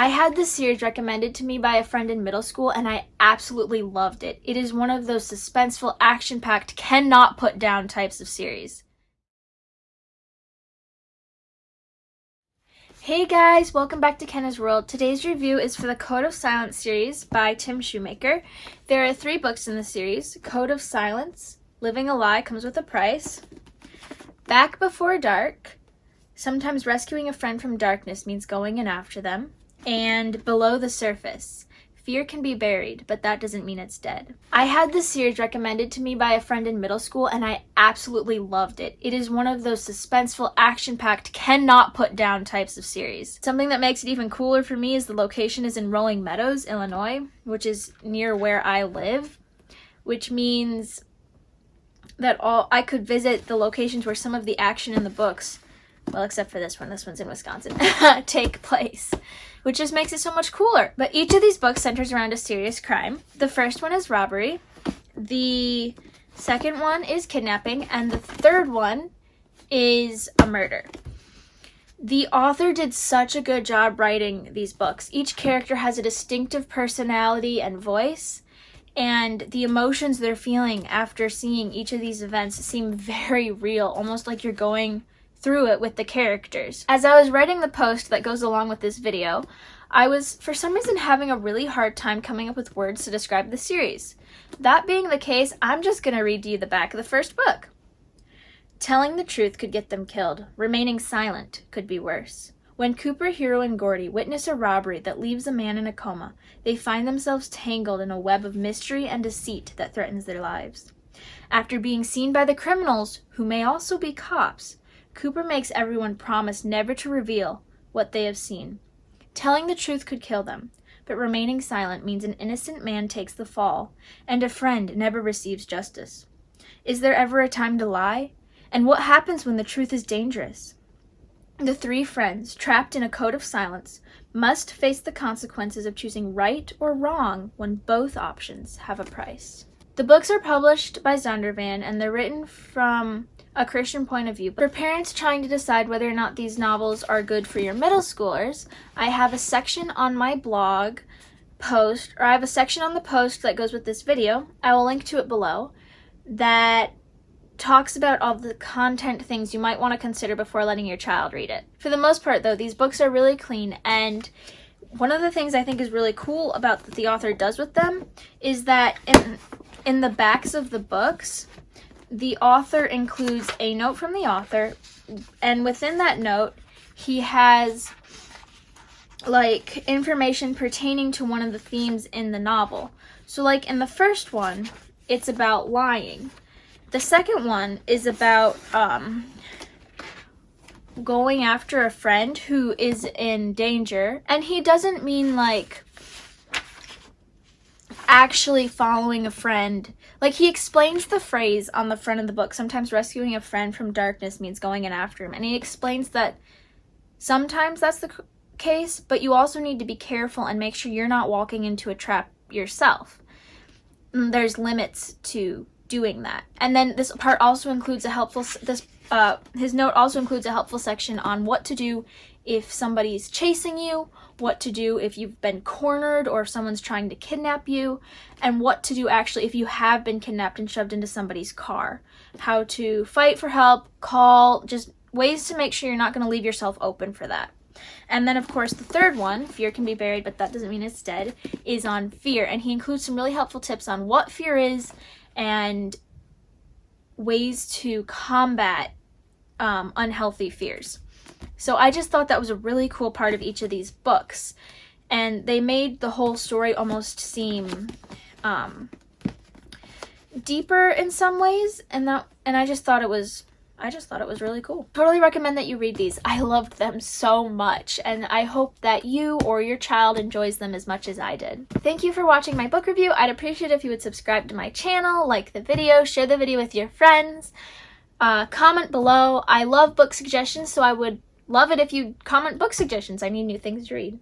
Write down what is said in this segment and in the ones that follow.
I had this series recommended to me by a friend in middle school and I absolutely loved it. It is one of those suspenseful, action-packed, cannot put down types of series. Hey guys, welcome back to Kenna's World. Today's review is for the Code of Silence series by Tim Shoemaker. There are 3 books in the series: Code of Silence, Living a Lie Comes with a Price, Back Before Dark, Sometimes Rescuing a Friend from Darkness Means Going in After Them, and Below the Surface. Fear can be buried, but that doesn't mean it's dead. I had this series recommended to me by a friend in middle school and I absolutely loved it. It is one of those suspenseful, action-packed, cannot put down types of series. Something that makes it even cooler for me is the location is in Rolling Meadows, Illinois, which is near where I live, which means that I could visit the locations where some of the action in the books, well, except for this one's in Wisconsin, take place, which just makes it so much cooler. But each of these books centers around a serious crime. The first one is robbery, the second one is kidnapping, and the third one is a murder. The author did such a good job writing these books. Each character has a distinctive personality and voice, and the emotions they're feeling after seeing each of these events seem very real, almost like you're going through it with the characters. As I was writing the post that goes along with this video, I was for some reason having a really hard time coming up with words to describe the series. That being the case, I'm just gonna read to you the back of the first book. Telling the truth could get them killed. Remaining silent could be worse. When Cooper, Hero, and Gordy witness a robbery that leaves a man in a coma, they find themselves tangled in a web of mystery and deceit that threatens their lives. After being seen by the criminals, who may also be cops, Cooper makes everyone promise never to reveal what they have seen. Telling the truth could kill them, but remaining silent means an innocent man takes the fall, and a friend never receives justice. Is there ever a time to lie? And what happens when the truth is dangerous? The 3 friends, trapped in a code of silence, must face the consequences of choosing right or wrong when both options have a price. The books are published by Zondervan, and they're written from a Christian point of view. For parents trying to decide whether or not these novels are good for your middle schoolers, I have a section on my blog post, or I have a section on the post that goes with this video, I will link to it below, that talks about all the content things you might want to consider before letting your child read it. For the most part though, these books are really clean, and one of the things I think is really cool about what the author does with them is that in the backs of the books, the author includes a note from the author, and within that note, he has like information pertaining to one of the themes in the novel. So like in the first one, it's about lying. The second one is about going after a friend who is in danger, and he doesn't mean like actually following a friend. Like, he explains the phrase on the front of the book, sometimes rescuing a friend from darkness means going in after him, and he explains that sometimes that's the case, but you also need to be careful and make sure you're not walking into a trap yourself. There's limits to doing that. And then this part also includes a helpful his note also includes a helpful section on what to do if somebody's chasing you, what to do if you've been cornered or if someone's trying to kidnap you, and what to do actually if you have been kidnapped and shoved into somebody's car. How to fight for help, call, just ways to make sure you're not going to leave yourself open for that. And then, of course, the third one, Fear Can Be Buried, but that doesn't mean it's dead, is on fear. And he includes some really helpful tips on what fear is and ways to combat unhealthy fears. So I just thought that was a really cool part of each of these books, and they made the whole story almost seem deeper in some ways, and I just thought it was really cool. Totally recommend that you read these. I loved them so much, and I hope that you or your child enjoys them as much as I did. Thank you for watching my book review. I'd appreciate it if you would subscribe to my channel, like the video, share the video with your friends, comment below. I love book suggestions, so I would love it if you comment book suggestions. I need new things to read.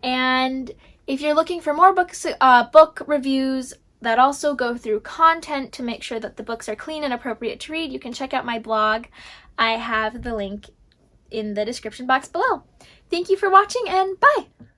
And if you're looking for more book reviews that also go through content to make sure that the books are clean and appropriate to read, you can check out my blog. I have the link in the description box below. Thank you for watching, and bye!